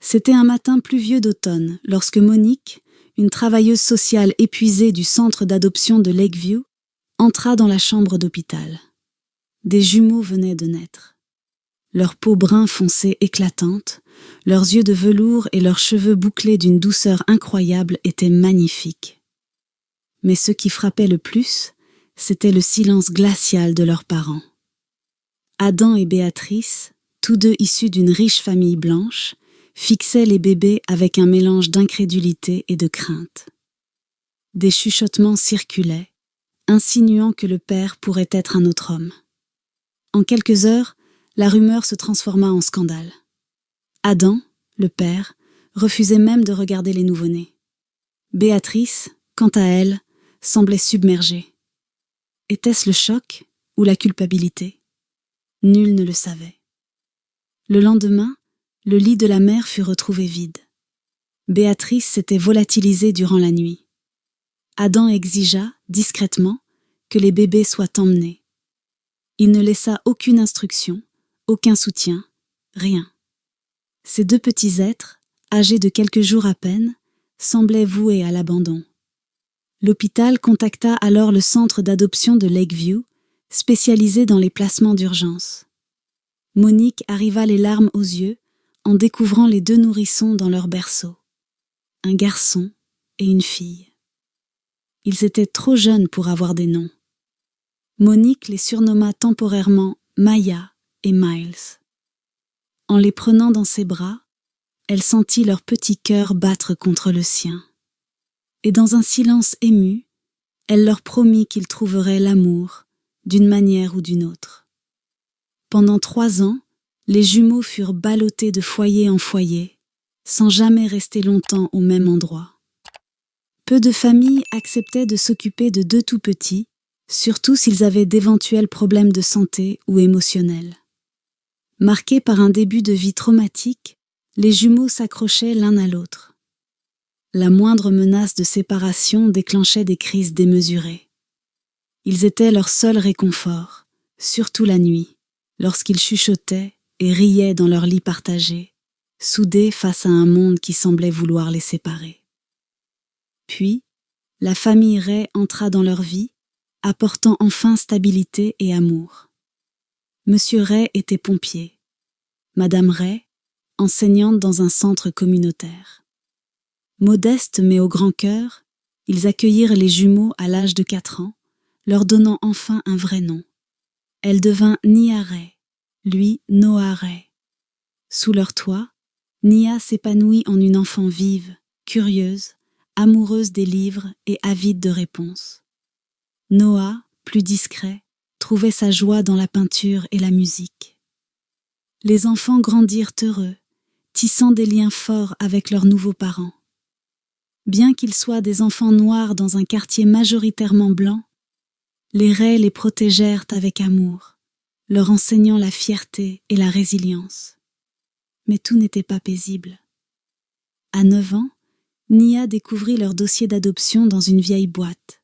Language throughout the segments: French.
C'était un matin pluvieux d'automne, lorsque Monique, une travailleuse sociale épuisée du centre d'adoption de Lakeview, entra dans la chambre d'hôpital. Des jumeaux venaient de naître. Leur peau brun foncé éclatante, leurs yeux de velours et leurs cheveux bouclés d'une douceur incroyable étaient magnifiques. Mais ce qui frappait le plus, c'était le silence glacial de leurs parents. Adam et Béatrice, tous deux issus d'une riche famille blanche, fixaient les bébés avec un mélange d'incrédulité et de crainte. Des chuchotements circulaient, insinuant que le père pourrait être un autre homme. En quelques heures, la rumeur se transforma en scandale. Adam, le père, refusait même de regarder les nouveau-nés. Béatrice, quant à elle, semblait submergée. Était-ce le choc ou la culpabilité? Nul ne le savait. Le lendemain, le lit de la mère fut retrouvé vide. Béatrice s'était volatilisée durant la nuit. Adam exigea, discrètement, que les bébés soient emmenés. Il ne laissa aucune instruction, aucun soutien, rien. Ces deux petits êtres, âgés de quelques jours à peine, semblaient voués à l'abandon. L'hôpital contacta alors le centre d'adoption de Lakeview, spécialisé dans les placements d'urgence. Monique arriva les larmes aux yeux en découvrant les deux nourrissons dans leur berceau. Un garçon et une fille. Ils étaient trop jeunes pour avoir des noms. Monique les surnomma temporairement Maya et Miles. En les prenant dans ses bras, elle sentit leur petit cœur battre contre le sien. Et dans un silence ému, elle leur promit qu'ils trouveraient l'amour, d'une manière ou d'une autre. Pendant 3 ans, les jumeaux furent ballottés de foyer en foyer, sans jamais rester longtemps au même endroit. Peu de familles acceptaient de s'occuper de deux tout-petits, surtout s'ils avaient d'éventuels problèmes de santé ou émotionnels. Marqués par un début de vie traumatique, les jumeaux s'accrochaient l'un à l'autre. La moindre menace de séparation déclenchait des crises démesurées. Ils étaient leur seul réconfort, surtout la nuit, lorsqu'ils chuchotaient et riaient dans leur lit partagé, soudés face à un monde qui semblait vouloir les séparer. Puis, la famille Ray entra dans leur vie, apportant enfin stabilité et amour. Monsieur Ray était pompier. Madame Ray, enseignante dans un centre communautaire. Modestes mais au grand cœur, ils accueillirent les jumeaux à l'âge de 4 ans, leur donnant enfin un vrai nom. Elle devint Nia Ray, lui Noah Ray. Sous leur toit, Nia s'épanouit en une enfant vive, curieuse, amoureuse des livres et avide de réponses. Noah, plus discret, trouvait sa joie dans la peinture et la musique. Les enfants grandirent heureux, tissant des liens forts avec leurs nouveaux parents. Bien qu'ils soient des enfants noirs dans un quartier majoritairement blanc, les Ray les protégèrent avec amour, leur enseignant la fierté et la résilience. Mais tout n'était pas paisible. À 9 ans, Nia découvrit leur dossier d'adoption dans une vieille boîte.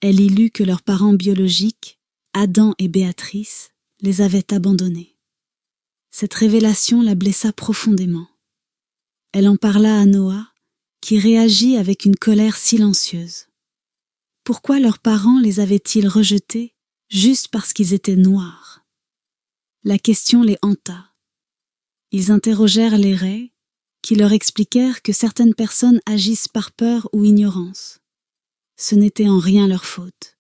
Elle y lut que leurs parents biologiques, Adam et Béatrice, les avaient abandonnés. Cette révélation la blessa profondément. Elle en parla à Noah, qui réagit avec une colère silencieuse. Pourquoi leurs parents les avaient-ils rejetés juste parce qu'ils étaient noirs? La question les hanta. Ils interrogèrent les Ray, qui leur expliquèrent que certaines personnes agissent par peur ou ignorance. Ce n'était en rien leur faute.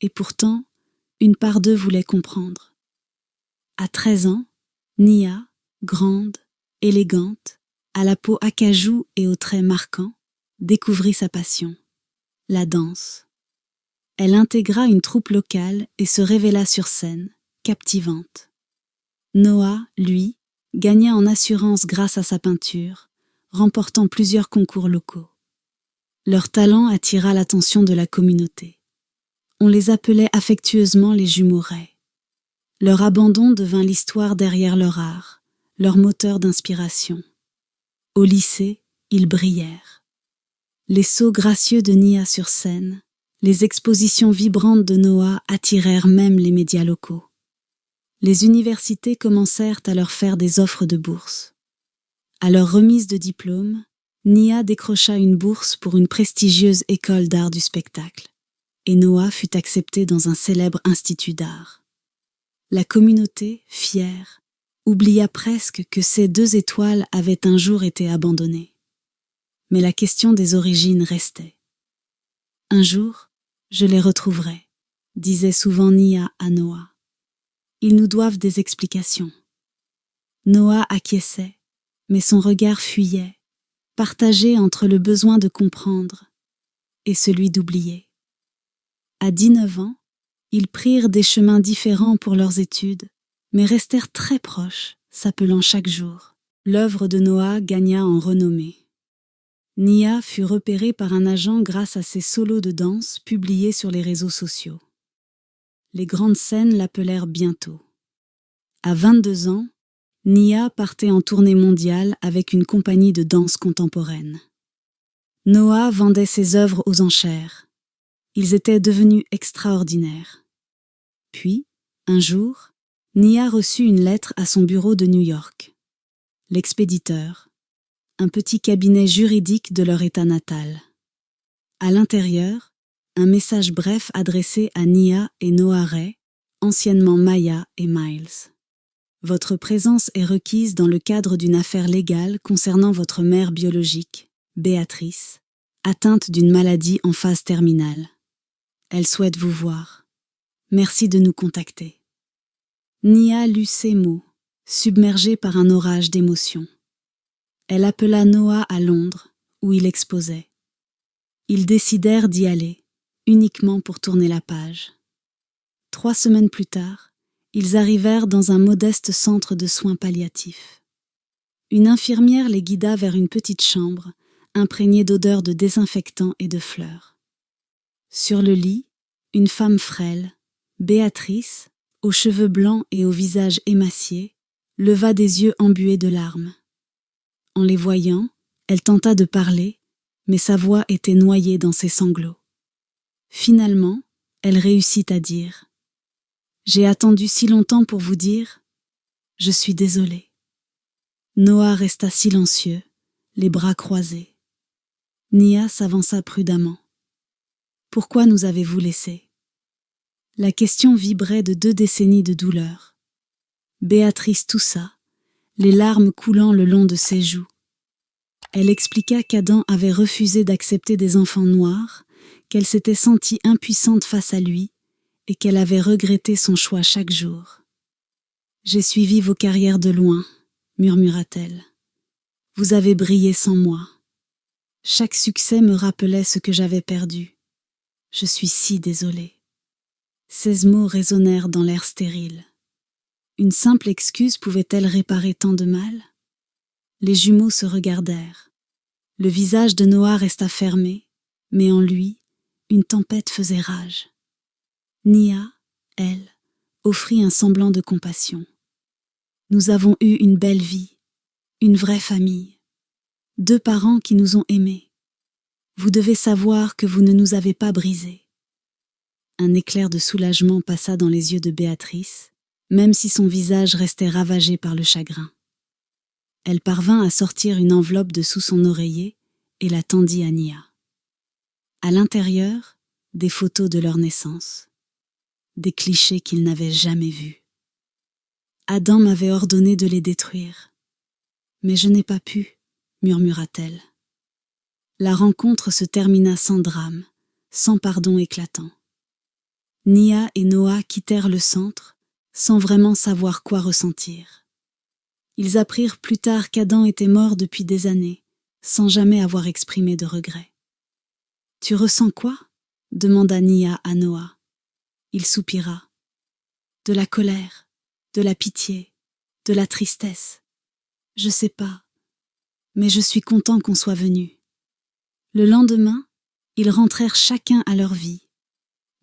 Et pourtant, une part d'eux voulait comprendre. À 13 ans, Nia, grande, élégante, à la peau acajou et aux traits marquants, découvrit sa passion, la danse. Elle intégra une troupe locale et se révéla sur scène, captivante. Noah, lui, gagna en assurance grâce à sa peinture, remportant plusieurs concours locaux. Leur talent attira l'attention de la communauté. On les appelait affectueusement les jumeaux Ray. Leur abandon devint l'histoire derrière leur art, leur moteur d'inspiration. Au lycée, ils brillèrent. Les sauts gracieux de Nia sur scène, les expositions vibrantes de Noah attirèrent même les médias locaux. Les universités commencèrent à leur faire des offres de bourse. À leur remise de diplôme, Nia décrocha une bourse pour une prestigieuse école d'art du spectacle, et Noah fut accepté dans un célèbre institut d'art. La communauté, fière, oublia presque que ces 2 étoiles avaient un jour été abandonnées. Mais la question des origines restait. Un jour, je les retrouverai, disait souvent Nia à Noah. Ils nous doivent des explications. Noah acquiesçait, mais son regard fuyait, partagé entre le besoin de comprendre et celui d'oublier. À 19 ans, ils prirent des chemins différents pour leurs études, mais restèrent très proches, s'appelant chaque jour. L'œuvre de Noah gagna en renommée. Nia fut repérée par un agent grâce à ses solos de danse publiés sur les réseaux sociaux. Les grandes scènes l'appelèrent bientôt. À 22 ans, Nia partait en tournée mondiale avec une compagnie de danse contemporaine. Noah vendait ses œuvres aux enchères. Ils étaient devenus extraordinaires. Puis, un jour, Nia reçut une lettre à son bureau de New York. L'expéditeur, un petit cabinet juridique de leur état natal. À l'intérieur, un message bref adressé à Nia et Noah Ray, anciennement Maya et Miles. Votre présence est requise dans le cadre d'une affaire légale concernant votre mère biologique, Béatrice, atteinte d'une maladie en phase terminale. Elle souhaite vous voir. Merci de nous contacter. Nia lut ces mots, submergée par un orage d'émotions. Elle appela Noah à Londres, où il exposait. Ils décidèrent d'y aller, uniquement pour tourner la page. 3 semaines plus tard, ils arrivèrent dans un modeste centre de soins palliatifs. Une infirmière les guida vers une petite chambre, imprégnée d'odeurs de désinfectants et de fleurs. Sur le lit, une femme frêle, Béatrice, aux cheveux blancs et au visage émacié, leva des yeux embués de larmes. En les voyant, elle tenta de parler, mais sa voix était noyée dans ses sanglots. Finalement, elle réussit à dire « J'ai attendu si longtemps pour vous dire, je suis désolée. » Noah resta silencieux, les bras croisés. Nia s'avança prudemment. « Pourquoi nous avez-vous laissés ?» La question vibrait de 2 décennies de douleur. Béatrice toussa, les larmes coulant le long de ses joues. Elle expliqua qu'Adam avait refusé d'accepter des enfants noirs, qu'elle s'était sentie impuissante face à lui et qu'elle avait regretté son choix chaque jour. « J'ai suivi vos carrières de loin, » murmura-t-elle. « Vous avez brillé sans moi. Chaque succès me rappelait ce que j'avais perdu. Je suis si désolée. » Ces mots résonnèrent dans l'air stérile. Une simple excuse pouvait-elle réparer tant de mal ? Les jumeaux se regardèrent. Le visage de Noah resta fermé, mais en lui, une tempête faisait rage. Nia, elle, offrit un semblant de compassion. « Nous avons eu une belle vie, une vraie famille, 2 parents qui nous ont aimés. Vous devez savoir que vous ne nous avez pas brisés. » Un éclair de soulagement passa dans les yeux de Béatrice, même si son visage restait ravagé par le chagrin. Elle parvint à sortir une enveloppe de sous son oreiller et la tendit à Nia. À l'intérieur, des photos de leur naissance, des clichés qu'ils n'avaient jamais vus. Adam m'avait ordonné de les détruire. Mais je n'ai pas pu, murmura-t-elle. La rencontre se termina sans drame, sans pardon éclatant. Nia et Noah quittèrent le centre, sans vraiment savoir quoi ressentir. Ils apprirent plus tard qu'Adam était mort depuis des années, sans jamais avoir exprimé de regret. « Tu ressens quoi ?» demanda Nia à Noah. Il soupira. « De la colère, de la pitié, de la tristesse. Je sais pas, mais je suis content qu'on soit venu. » Le lendemain, ils rentrèrent chacun à leur vie.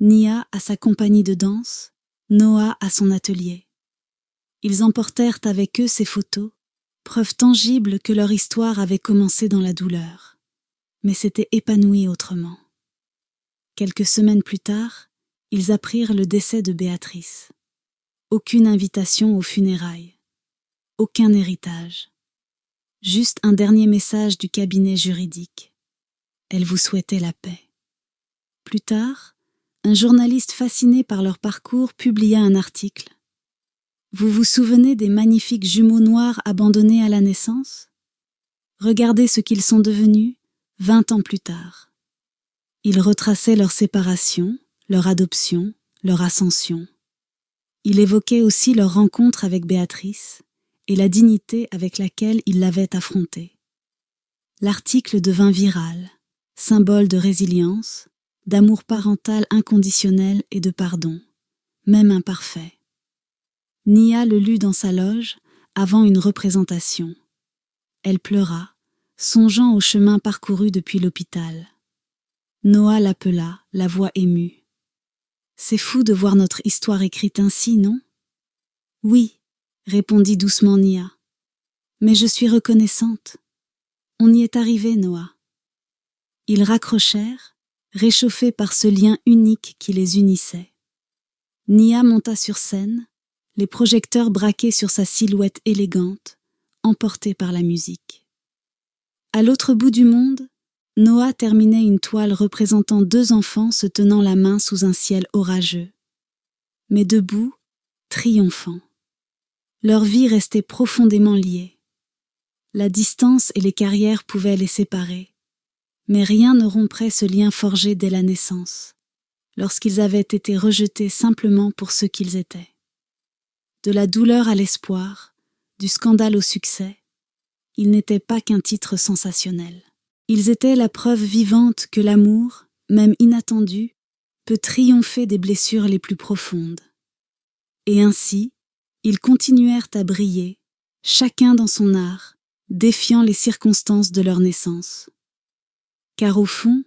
Nia à sa compagnie de danse, Noah à son atelier. Ils emportèrent avec eux ces photos, preuve tangible que leur histoire avait commencé dans la douleur, mais s'était épanouie autrement. Quelques semaines plus tard, ils apprirent le décès de Béatrice. Aucune invitation aux funérailles, aucun héritage. Juste un dernier message du cabinet juridique. Elle vous souhaitait la paix. Plus tard, un journaliste fasciné par leur parcours publia un article. Vous vous souvenez des magnifiques jumeaux noirs abandonnés à la naissance? Regardez ce qu'ils sont devenus 20 ans plus tard. Il retraçait leur séparation, leur adoption, leur ascension. Il évoquait aussi leur rencontre avec Béatrice et la dignité avec laquelle il l'avait affrontée. L'article devint viral, symbole de résilience, d'amour parental inconditionnel et de pardon, même imparfait. Nia le lut dans sa loge avant une représentation. Elle pleura, songeant au chemin parcouru depuis l'hôpital. Noah l'appela, la voix émue. « C'est fou de voir notre histoire écrite ainsi, non ?»« Oui, » répondit doucement Nia. « Mais je suis reconnaissante. On y est arrivé, Noah. » Ils raccrochèrent, réchauffés par ce lien unique qui les unissait. Nia monta sur scène, les projecteurs braqués sur sa silhouette élégante, emportée par la musique. À l'autre bout du monde, Noah terminait une toile représentant 2 enfants se tenant la main sous un ciel orageux, mais debout, triomphants. Leur vie restait profondément liée. La distance et les carrières pouvaient les séparer, mais rien ne romprait ce lien forgé dès la naissance, lorsqu'ils avaient été rejetés simplement pour ce qu'ils étaient. De la douleur à l'espoir, du scandale au succès, ils n'étaient pas qu'un titre sensationnel. Ils étaient la preuve vivante que l'amour, même inattendu, peut triompher des blessures les plus profondes. Et ainsi, ils continuèrent à briller, chacun dans son art, défiant les circonstances de leur naissance. Car au fond,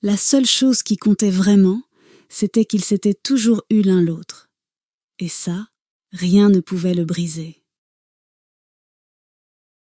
la seule chose qui comptait vraiment, c'était qu'ils s'étaient toujours eu l'un l'autre. Et ça, rien ne pouvait le briser.